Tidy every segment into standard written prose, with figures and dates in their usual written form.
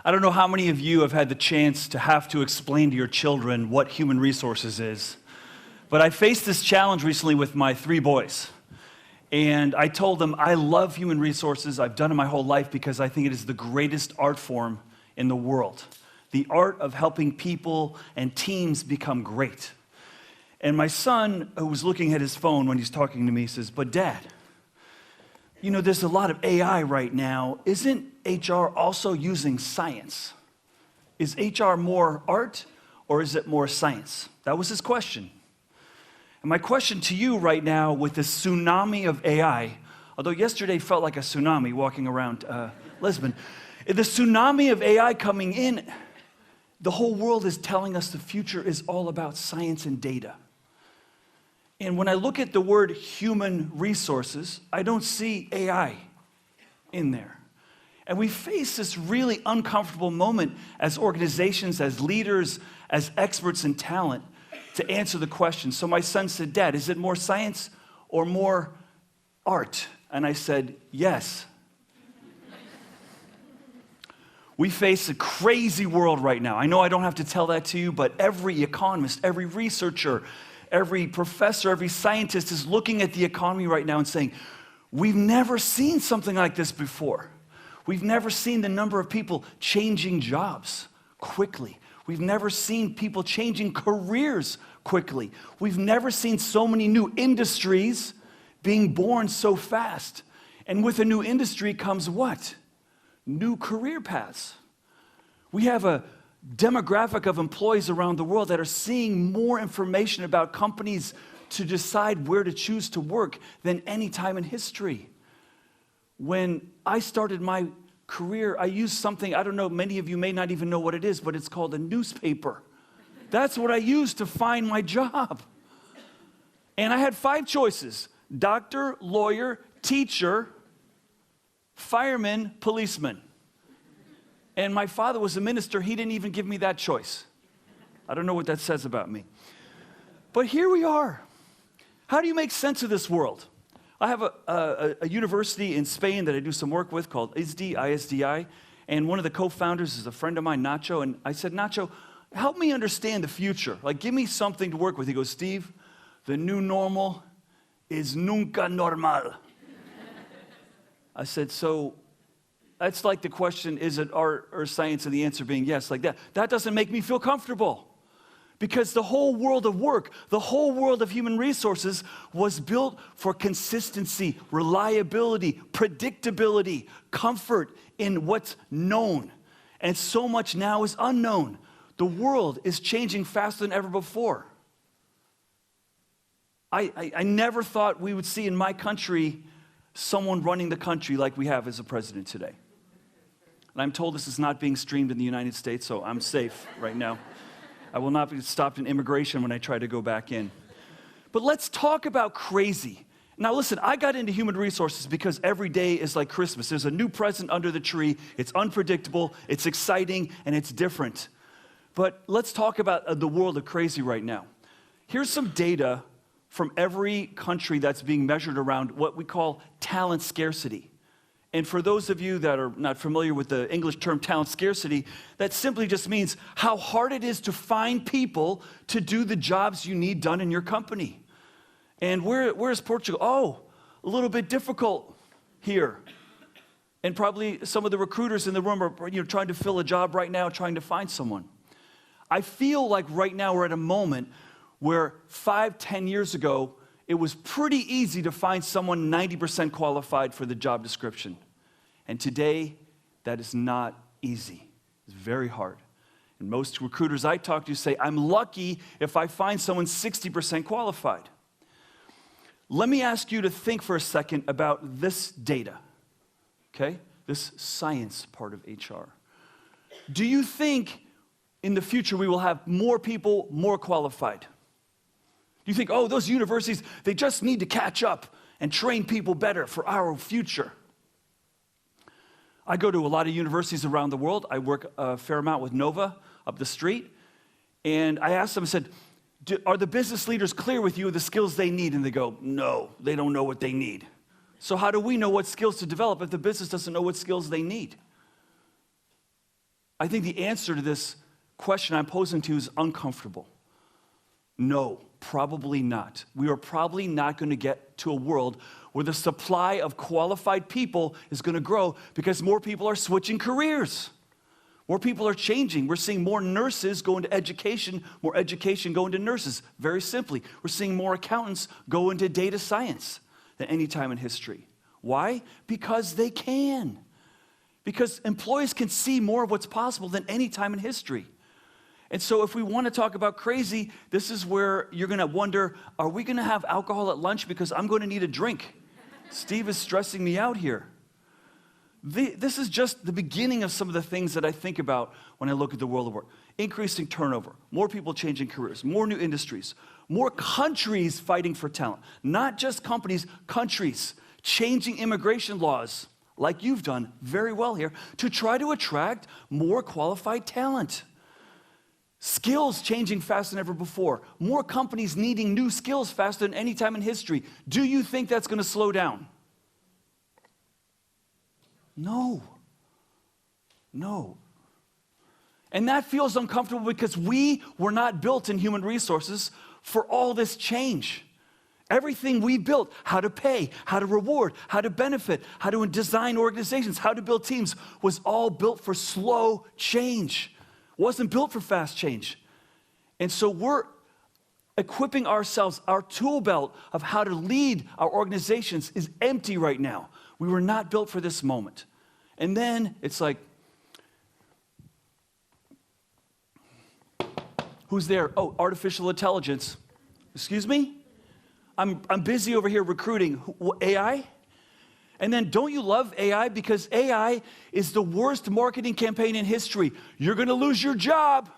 I don't know how many of you have had the chance to have to explain to your children what human resources is, but I faced this challenge recently with my 3 boys. And I told them, I love human resources. I've done it my whole life because I think it is the greatest art form in the world. The art of helping people and teams become great. And my son, who was looking at his phone when he's talking to me, says, but Dad, you know, there's a lot of AI right now. Isn't HR also using science? Is HR more art or is it more science? That was his question. And my question to you right now with this tsunami of AI, although yesterday felt like a tsunami walking around Lisbon, the tsunami of AI coming in, the whole world is telling us the future is all about science and data. And when I look at the word human resources, I don't see AI in there. And we face this really uncomfortable moment as organizations, as leaders, as experts in talent to answer the question. So my son said, Dad, is it more science or more art? And I said, yes. We face a crazy world right now. I know I don't have to tell that to you, but every economist, every researcher, every professor, every scientist is looking at the economy right now and saying, we've never seen something like this before. We've never seen the number of people changing jobs quickly. We've never seen people changing careers quickly. We've never seen so many new industries being born so fast. And with a new industry comes what? New career paths. We have a demographic of employees around the world that are seeing more information about companies to decide where to choose to work than any time in history. When I started my career, I used something, I don't know, many of you may not even know what it is, but it's called a newspaper. That's what I used to find my job. And I had 5 choices: doctor, lawyer, teacher, fireman, policeman. And my father was a minister. He didn't even give me that choice. I don't know what that says about me. But here we are. How do you make sense of this world? I have a university in Spain that I do some work with called ISDI, and one of the co-founders is a friend of mine, Nacho, and I said, Nacho, help me understand the future. Like, give me something to work with. He goes, Steve, the new normal is nunca normal. I said, so that's like the question, is it art or science? And the answer being yes, like that. That doesn't make me feel comfortable. Because the whole world of work, the whole world of human resources was built for consistency, reliability, predictability, comfort in what's known. And so much now is unknown. The world is changing faster than ever before. I never thought we would see in my country someone running the country like we have as a president today. And I'm told this is not being streamed in the United States, so I'm safe right now. I will not be stopped in immigration when I try to go back in. But let's talk about crazy. Now listen, I got into human resources because every day is like Christmas. There's a new present under the tree. It's unpredictable, it's exciting, and it's different. But let's talk about the world of crazy right now. Here's some data from every country that's being measured around what we call talent scarcity. And for those of you that are not familiar with the English term talent scarcity, that simply just means how hard it is to find people to do the jobs you need done in your company. And where's Portugal? Oh, a little bit difficult here. And probably some of the recruiters in the room are trying to fill a job right now, trying to find someone. I feel like right now we're at a moment where 5-10 years ago, it was pretty easy to find someone 90% qualified for the job description. And today, that is not easy. It's very hard. And most recruiters I talk to say, I'm lucky if I find someone 60% qualified. Let me ask you to think for a second about this data, okay? This science part of HR. Do you think in the future we will have more people more qualified? Do you think, oh, those universities, they just need to catch up and train people better for our future? I go to a lot of universities around the world. I work a fair amount with Nova up the street. And I asked them, I said, are the business leaders clear with you of the skills they need? And they go, no, they don't know what they need. So how do we know what skills to develop if the business doesn't know what skills they need? I think the answer to this question I'm posing to you is uncomfortable. No, probably not. We are probably not going to get to a world where the supply of qualified people is going to grow because more people are switching careers. More people are changing. We're seeing more nurses go into education, more education go into nurses. Very simply, we're seeing more accountants go into data science than any time in history. Why? Because they can. Because employees can see more of what's possible than any time in history. And so if we want to talk about crazy, this is where you're going to wonder, are we going to have alcohol at lunch because I'm going to need a drink? Steve is stressing me out here. This is just the beginning of some of the things that I think about when I look at the world of work. Increasing turnover, more people changing careers, more new industries, more countries fighting for talent. Not just companies, countries changing immigration laws, like you've done very well here, to try to attract more qualified talent. Skills changing faster than ever before. More companies needing new skills faster than any time in history. Do you think that's going to slow down? No. No. And that feels uncomfortable because we were not built in human resources for all this change. Everything we built, how to pay, how to reward, how to benefit, how to design organizations, how to build teams, was all built for slow change. Wasn't built for fast change. And so we're equipping ourselves, our tool belt of how to lead our organizations is empty right now. We were not built for this moment. And then it's like, who's there? Oh, artificial intelligence. Excuse me? I'm busy over here recruiting. AI? And then don't you love AI? Because AI is the worst marketing campaign in history. You're going to lose your job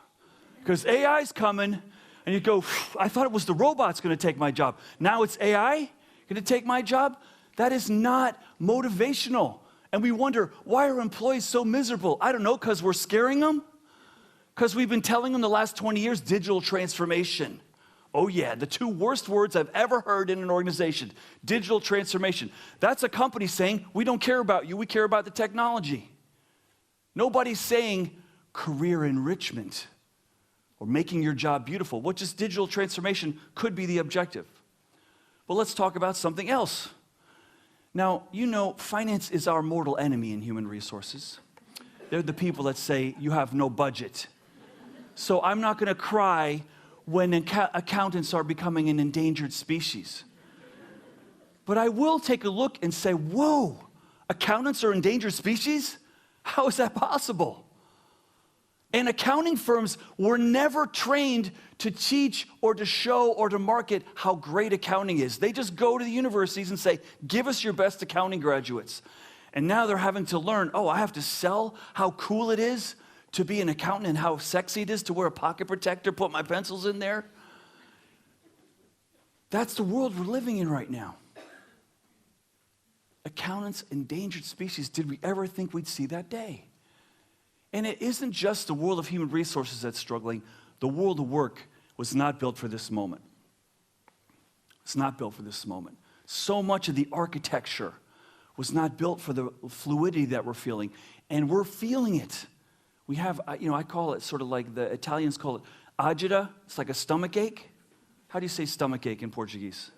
because AI's coming. And you go, I thought it was the robots going to take my job. Now it's AI going to take my job? That is not motivational. And we wonder, why are employees so miserable? I don't know, because we're scaring them? Because we've been telling them the last 20 years, digital transformation. Oh yeah, the two worst words I've ever heard in an organization, digital transformation. That's a company saying, we don't care about you, we care about the technology. Nobody's saying career enrichment or making your job beautiful. What just digital transformation could be the objective. But let's talk about something else. Now, you know, finance is our mortal enemy in human resources. They're the people that say, you have no budget. So I'm not going to cry when accountants are becoming an endangered species. But I will take a look and say, whoa, accountants are endangered species? How is that possible? And accounting firms were never trained to teach or to show or to market how great accounting is. They just go to the universities and say, give us your best accounting graduates. And now they're having to learn, oh, I have to sell how cool it is to be an accountant and how sexy it is to wear a pocket protector, put my pencils in there. That's the world we're living in right now. Accountants, endangered species. Did we ever think we'd see that day? And it isn't just the world of human resources that's struggling. The world of work was not built for this moment. It's not built for this moment. So much of the architecture was not built for the fluidity that we're feeling. And we're feeling it. We have, I call it sort of like the Italians call it agita. It's like a stomach ache. How do you say stomach ache in Portuguese?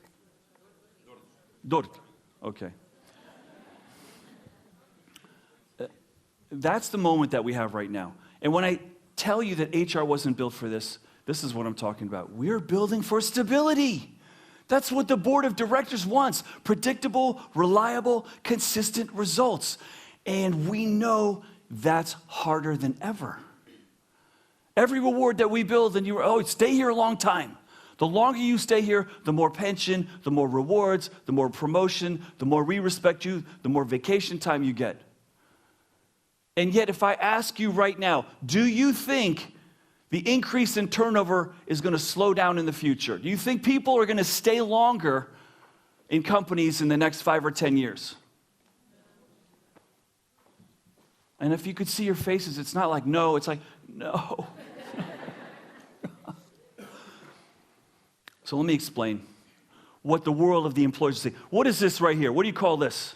Dor. Okay. That's the moment that we have right now. And when I tell you that HR wasn't built for this, this is what I'm talking about. We're building for stability. That's what the board of directors wants. Predictable, reliable, consistent results. And we know that's harder than ever. Every reward that we build, and stay here a long time. The longer you stay here, the more pension, the more rewards, the more promotion, the more we respect you, the more vacation time you get. And yet, if I ask you right now, do you think the increase in turnover is going to slow down in the future? Do you think people are going to stay longer in companies in the next 5 or 10 years? And if you could see your faces, it's not like no, it's like no. So let me explain what the world of the employers say. What is this right here? What do you call this?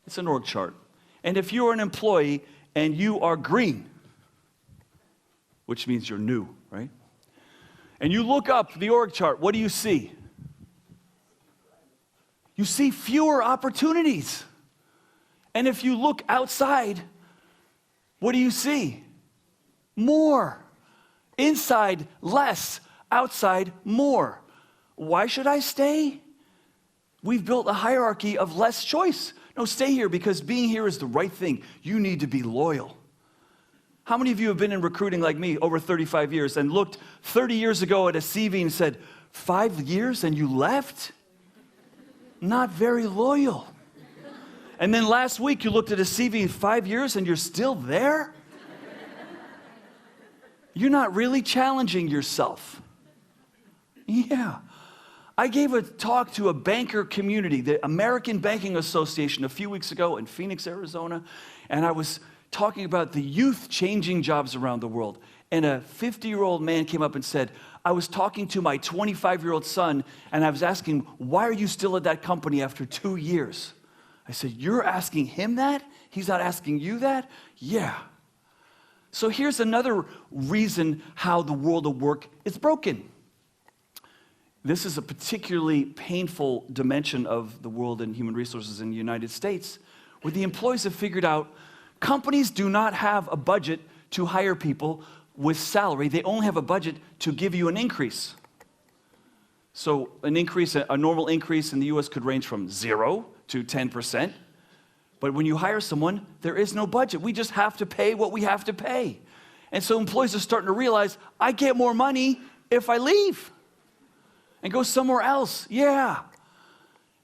It's an org chart. And if you're an employee and you are green, which means you're new, right? And you look up the org chart, what do you see? You see fewer opportunities. And if you look outside, what do you see? More. Inside, less. Outside, more. Why should I stay? We've built a hierarchy of less choice. No, stay here because being here is the right thing. You need to be loyal. How many of you have been in recruiting like me over 35 years and looked 30 years ago at a CV and said, 5 years and you left? Not very loyal. And then last week you looked at a CV in 5 years and you're still there? You're not really challenging yourself. Yeah. I gave a talk to a banker community, the American Banking Association, a few weeks ago in Phoenix, Arizona, and I was talking about the youth changing jobs around the world. And a 50-year-old man came up and said, I was talking to my 25-year-old son, and I was asking him, why are you still at that company after 2 years? I said, you're asking him that? He's not asking you that? Yeah. So here's another reason how the world of work is broken. This is a particularly painful dimension of the world in human resources in the United States, where the employees have figured out companies do not have a budget to hire people with salary. They only have a budget to give you an increase. So an increase, a normal increase in the US could range from 0 to 10%. But when you hire someone, there is no budget. We just have to pay what we have to pay. And so employees are starting to realize, I get more money if I leave and go somewhere else. Yeah.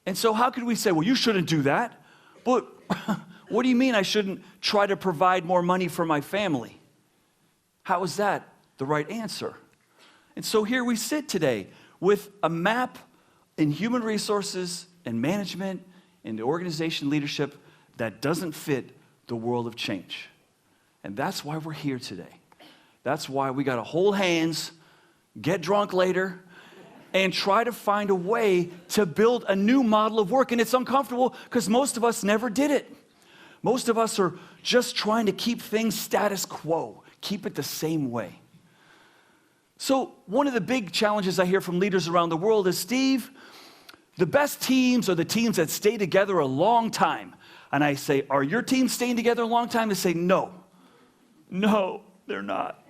And so how could we say, well, you shouldn't do that? But what do you mean I shouldn't try to provide more money for my family? How is that the right answer? And so here we sit today with a map in human resources and management and the organization leadership that doesn't fit the world of change. And that's why we're here today. That's why we got to hold hands, get drunk later, and try to find a way to build a new model of work. And it's uncomfortable because most of us never did it. Most of us are just trying to keep things status quo, keep it the same way. So one of the big challenges I hear from leaders around the world is, Steve, the best teams are the teams that stay together a long time. And I say, are your teams staying together a long time? They say, no. No, they're not.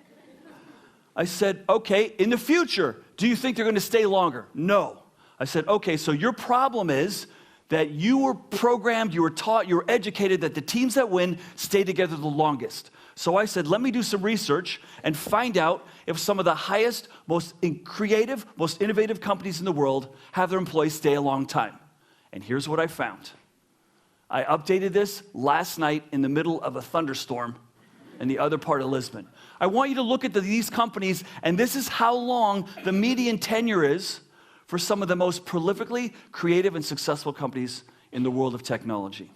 I said, okay, in the future, do you think they're going to stay longer? No. I said, okay, so your problem is that you were programmed, you were taught, you were educated that the teams that win stay together the longest. So I said, let me do some research and find out if some of the highest, most creative, most innovative companies in the world have their employees stay a long time. And here's what I found. I updated this last night in the middle of a thunderstorm in the other part of Lisbon. I want you to look at these companies, and this is how long the median tenure is for some of the most prolifically creative and successful companies in the world of technology.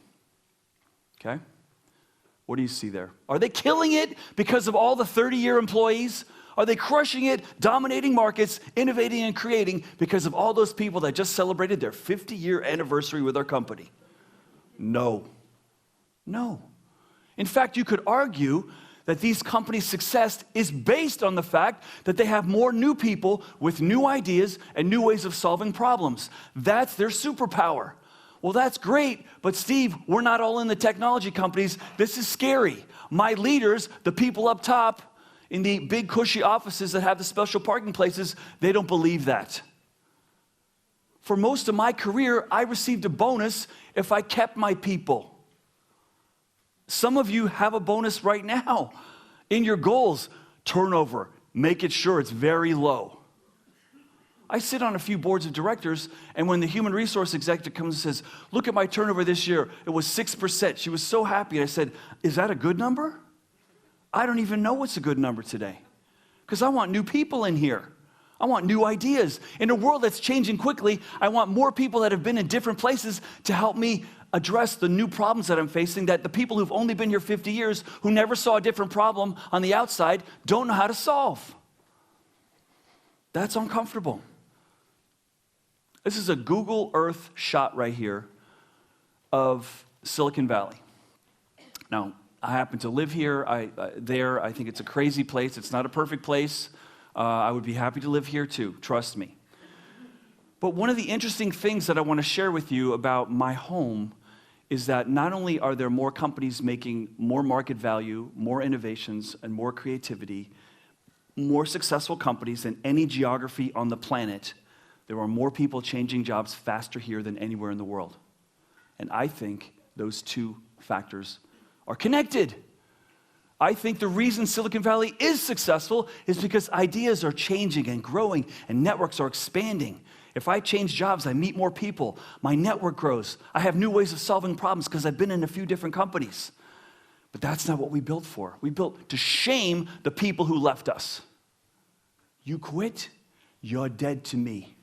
Okay? What do you see there? Are they killing it because of all the 30-year employees? Are they crushing it, dominating markets, innovating and creating because of all those people that just celebrated their 50-year anniversary with our company? No. No. In fact, you could argue that these companies' success is based on the fact that they have more new people with new ideas and new ways of solving problems. That's their superpower. Well, that's great, but Steve, we're not all in the technology companies. This is scary. My leaders, the people up top in the big cushy offices that have the special parking places, they don't believe that. For most of my career, I received a bonus if I kept my people. Some of you have a bonus right now in your goals. Turnover, make it sure it's very low. I sit on a few boards of directors, and when the human resource executive comes and says, look at my turnover this year, it was 6%. She was so happy. And I said, is that a good number? I don't even know what's a good number today because I want new people in here. I want new ideas. In a world that's changing quickly, I want more people that have been in different places to help me address the new problems that I'm facing that the people who've only been here 50 years, who never saw a different problem on the outside, don't know how to solve. That's uncomfortable. This is a Google Earth shot right here of Silicon Valley. Now, I happen to live here. I think it's a crazy place. It's not a perfect place. I would be happy to live here too, trust me. But one of the interesting things that I want to share with you about my home is that not only are there more companies making more market value, more innovations, and more creativity, more successful companies than any geography on the planet, there are more people changing jobs faster here than anywhere in the world. And I think those two factors are connected. I think the reason Silicon Valley is successful is because ideas are changing and growing and networks are expanding. If I change jobs, I meet more people. My network grows. I have new ways of solving problems because I've been in a few different companies. But that's not what we built for. We built to shame the people who left us. You quit, you're dead to me.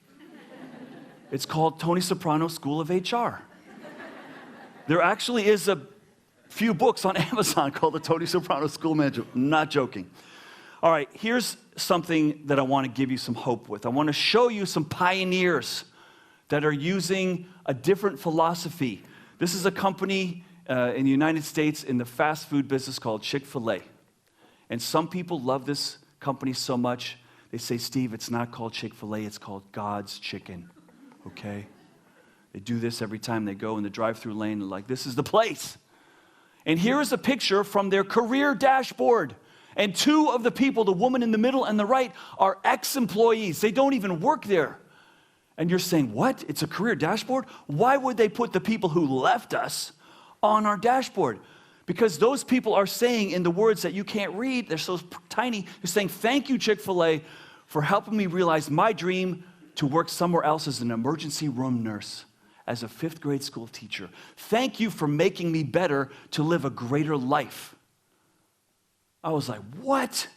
It's called Tony Soprano School of HR. There actually is a few books on Amazon called the Tony Soprano School of Management. I'm not joking. All right, here's something that I want to give you some hope with. I want to show you some pioneers that are using a different philosophy. This is a company in the United States in the fast food business called Chick-fil-A. And some people love this company so much, they say, Steve, it's not called Chick-fil-A, it's called God's chicken, okay? They do this every time they go in the drive-through lane. They're like, this is the place. And here is a picture from their career dashboard. And two of the people, the woman in the middle and the right, are ex-employees. They don't even work there. And you're saying, what? It's a career dashboard? Why would they put the people who left us on our dashboard? Because those people are saying in the words that you can't read, they're so tiny, they're saying, thank you, Chick-fil-A, for helping me realize my dream to work somewhere else as an emergency room nurse, as a fifth grade school teacher. Thank you for making me better to live a greater life. I was like, what?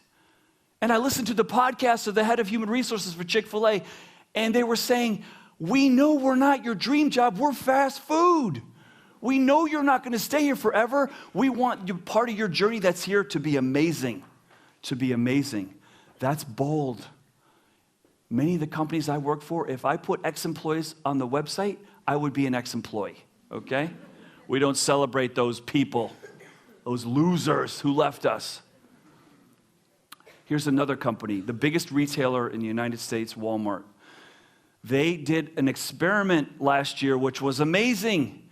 And I listened to the podcast of the head of human resources for Chick-fil-A, and they were saying, we know we're not your dream job, we're fast food. We know you're not going to stay here forever. We want you, part of your journey that's here to be amazing, to be amazing. That's bold. Many of the companies I work for, if I put ex-employees on the website, I would be an ex-employee, okay? We don't celebrate those people, those losers who left us. Here's another company, the biggest retailer in the United States, Walmart. They did an experiment last year, which was amazing.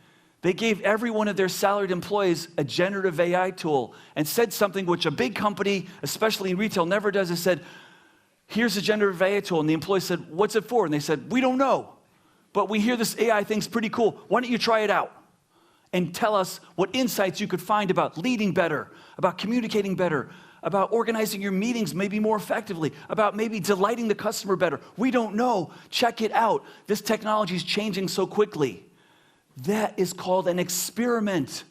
They gave every one of their salaried employees a generative AI tool and said something which a big company, especially in retail, never does. They said, here's a generative AI tool. And the employee said, what's it for? And they said, we don't know, but we hear this AI thing's pretty cool. Why don't you try it out and tell us what insights you could find about leading better, about communicating better, about organizing your meetings maybe more effectively, about maybe delighting the customer better. We don't know. Check it out. This technology is changing so quickly. That is called an experiment.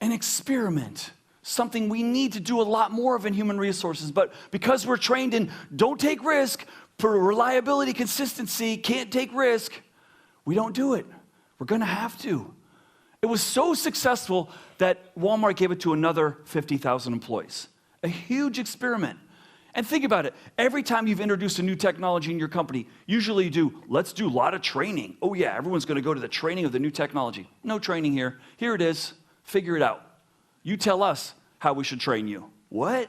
An experiment. Something we need to do a lot more of in human resources, but because we're trained in don't take risk, for reliability, consistency, can't take risk, we don't do it. We're gonna have to. It was so successful that Walmart gave it to another 50,000 employees. A huge experiment. And think about it. Every time you've introduced a new technology in your company, usually you do, let's do a lot of training. Oh yeah, everyone's gonna go to the training of the new technology. No training here. Here it is. Figure it out. You tell us how we should train you. What?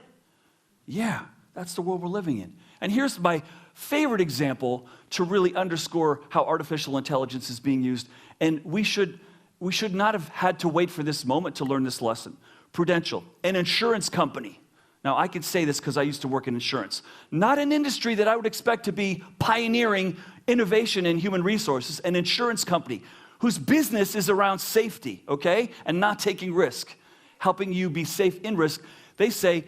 Yeah, that's the world we're living in. And here's my favorite example to really underscore how artificial intelligence is being used. And we should not have had to wait for this moment to learn this lesson. Prudential, an insurance company. Now, I could say this because I used to work in insurance. Not an industry that I would expect to be pioneering innovation in human resources, an insurance company whose business is around safety, okay, and not taking risk, helping you be safe in risk. They say,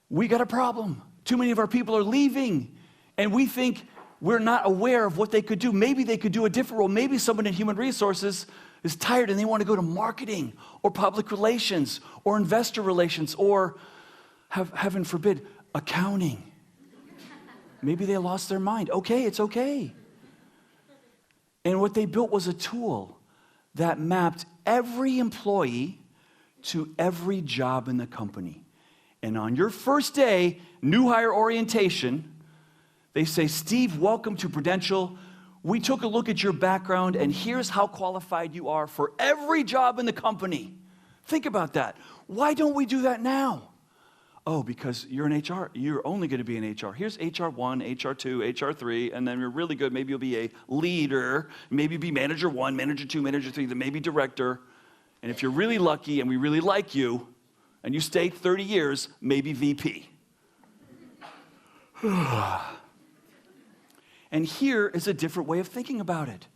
we got a problem. Too many of our people are leaving, and we think we're not aware of what they could do. Maybe they could do a different role. Maybe someone in human resources is tired and they want to go to marketing or public relations or investor relations or, heaven forbid, accounting. Maybe they lost their mind. Okay, it's okay. And what they built was a tool that mapped every employee to every job in the company. And on your first day, new hire orientation, they say, Steve, welcome to Prudential. We took a look at your background, and here's how qualified you are for every job in the company. Think about that. Why don't we do that now? Oh, because you're in HR. You're only going to be in HR. Here's HR1, HR2, HR3, and then you're really good. Maybe you'll be a leader. Maybe you'll be manager 1, manager 2, manager 3, then maybe director. And if you're really lucky and we really like you, and you stay 30 years, maybe VP. And here is a different way of thinking about it.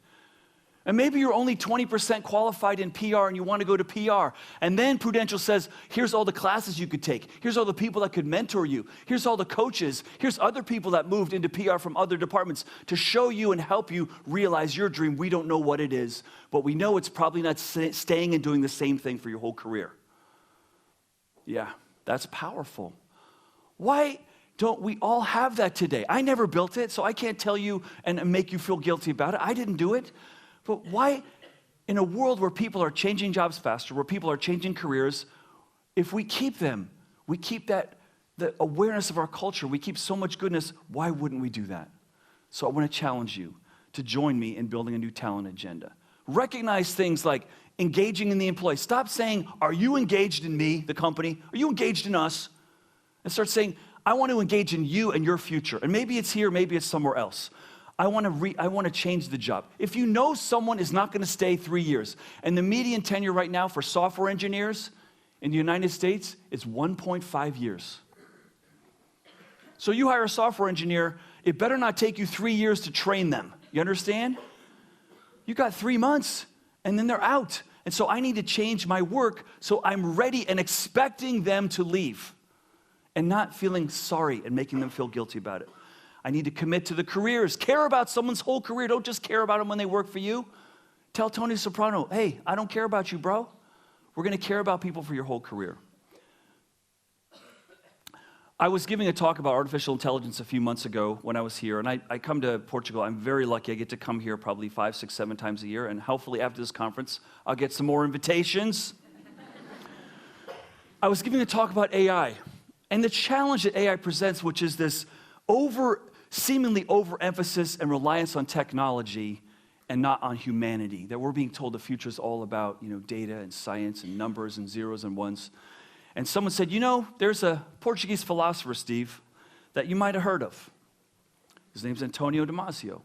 And maybe you're only 20% qualified in PR and you want to go to PR. And then Prudential says, here's all the classes you could take. Here's all the people that could mentor you. Here's all the coaches. Here's other people that moved into PR from other departments to show you and help you realize your dream. We don't know what it is, but we know it's probably not staying and doing the same thing for your whole career. Yeah, that's powerful. Why don't we all have that today? I never built it, so I can't tell you and make you feel guilty about it. I didn't do it. But why, in a world where people are changing jobs faster, where people are changing careers, if we keep them, we keep the awareness of our culture, we keep so much goodness, why wouldn't we do that? So I want to challenge you to join me in building a new talent agenda. Recognize things like engaging in the employee. Stop saying, are you engaged in me, the company? Are you engaged in us? And start saying, I want to engage in you and your future. And maybe it's here, maybe it's somewhere else. I want to change the job. If you know someone is not going to stay 3 years, and the median tenure right now for software engineers in the United States is 1.5 years. So you hire a software engineer, it better not take you 3 years to train them. You understand? You got 3 months, and then they're out. And so I need to change my work so I'm ready and expecting them to leave and not feeling sorry and making them feel guilty about it. I need to commit to the careers. Care about someone's whole career. Don't just care about them when they work for you. Tell Tony Soprano, hey, I don't care about you, bro. We're going to care about people for your whole career. I was giving a talk about artificial intelligence a few months ago when I was here, and I come to Portugal. I'm very lucky. I get to come here probably 5, 6, 7 times a year, and hopefully after this conference, I'll get some more invitations. I was giving a talk about AI, and the challenge that AI presents, which is this seemingly overemphasis and reliance on technology and not on humanity, that we're being told the future is all about, data and science and numbers and zeros and ones. And someone said, there's a Portuguese philosopher, Steve, that you might have heard of. His name's Antonio Damasio.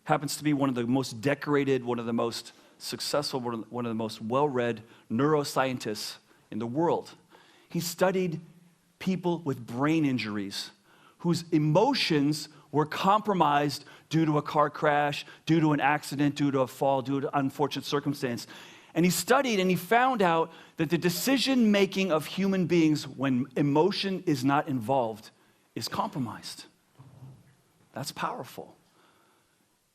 Happens to be one of the most decorated, one of the most successful, one of the most well-read neuroscientists in the world. He studied people with brain injuries whose emotions were compromised due to a car crash, due to an accident, due to a fall, due to unfortunate circumstance. And he studied and he found out that the decision-making of human beings when emotion is not involved is compromised. That's powerful.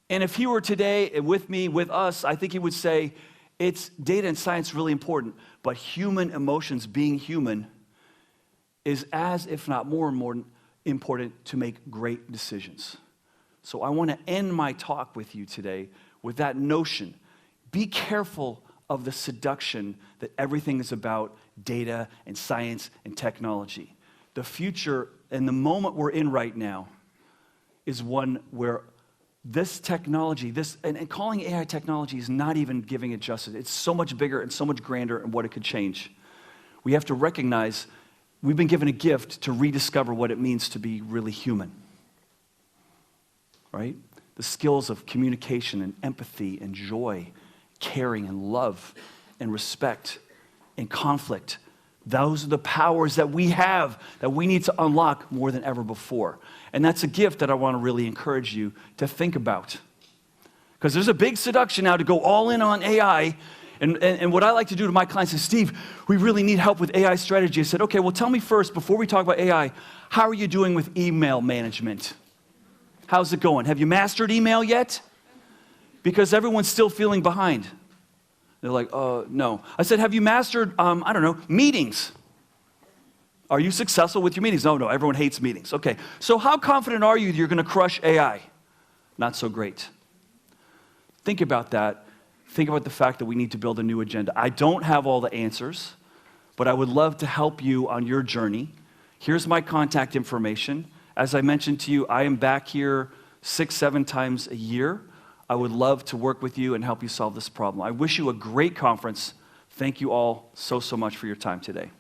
And if he were today with me, with us, I think he would say, it's data and science really important, but human emotions, being human, is as, if not more and more important to make great decisions. So I want to end my talk with you today with that notion. Be careful of the seduction that everything is about data and science and technology. The future and the moment we're in right now is one where this technology, and calling AI technology is not even giving it justice. It's so much bigger and so much grander in what it could change. We have to recognize we've been given a gift to rediscover what it means to be really human, right? The skills of communication and empathy and joy, caring and love and respect and conflict. Those are the powers that we have that we need to unlock more than ever before. And that's a gift that I want to really encourage you to think about. Because there's a big seduction now to go all in on AI. And what I like to do to my clients is, Steve, we really need help with AI strategy. I said, okay, well, tell me first, before we talk about AI, how are you doing with email management? How's it going? Have you mastered email yet? Because everyone's still feeling behind. They're like, no. I said, have you mastered, meetings? Are you successful with your meetings? No, everyone hates meetings. Okay, so how confident are you that you're going to crush AI? Not so great. Think about that. Think about the fact that we need to build a new agenda. I don't have all the answers, but I would love to help you on your journey. Here's my contact information. As I mentioned to you, I am back here 6, 7 times a year. I would love to work with you and help you solve this problem. I wish you a great conference. Thank you all so much for your time today.